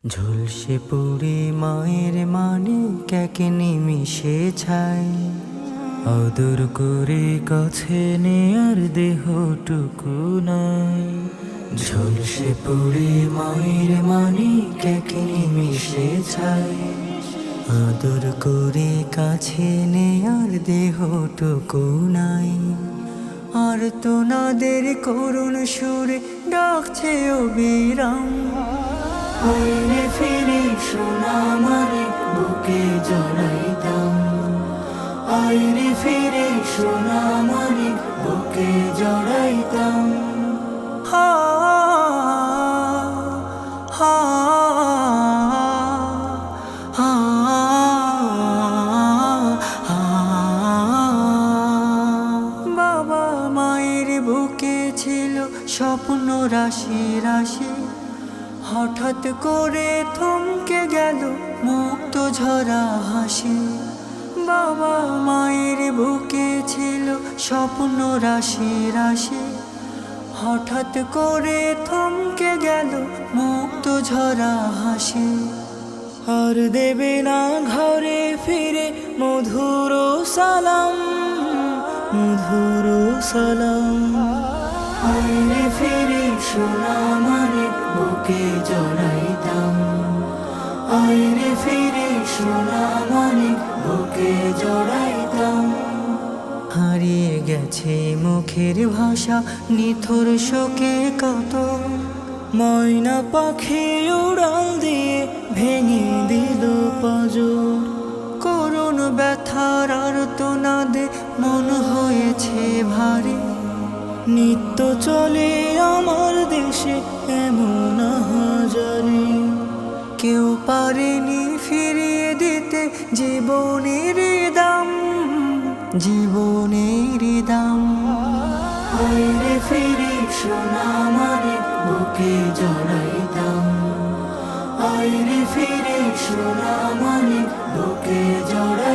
ঝলসে পড়ে মায়ের মানে ক্যাকে নিমিশে ছাই, আদর করে কাছে নেয়ার দেহটুকু নাই। ঝলসে পড়ে মায়ের মানে ক্যাকে নিমিশে ছাই, আদর করে কাছে নেয়ার দেহটুকু নাই। আর তোনাদের করুণ সুরে ডাকছে অবিরাম, আইরে ফিরে সোনা মানে বুকে জড়াইতাম। আইরে ফিরে সোনা মানে বুকে জড়াইতাম। হা হা হা হা। বাবা মায়ের বুকে ছিল স্বপ্ন রাশি রাশি, হঠাৎ করে থমকে গেল মুক্ত ঝরা হাসি। বাবা মায়ের বুকে ছিল স্বপ্ন রাশি রাশি, হঠাৎ করে থমকে গেল মুক্ত ঝরা হাসি। আর দেবে না ঘরে ফিরে মধুর সালাম, মধুর সালাম। আইরে ফিরে সোনা মানে বুকে জড়াইতাম। আইরে ফিরে সোনা মানে বুকে জড়াইতাম। হারিয়ে গেছে মুখের ভাষা নিথুর শোকে কত, ময়না পাখি উড়াল দিয়ে ভেঙে দিল পাঁজর। করুণ ব্যথার আর্তনাদে মন হয়েছে ভারী, নিত্য চলে আমার দেশে এমন হাজারি। কেউ পারেনি ফিরিয়ে দিতে জীবনের দাম, জীবনের দাম। আইরে ফিরে সোনা মানে বুকে জড়াইতাম। আইরে ফিরে সোনা মানে বুকে জড়াইতাম।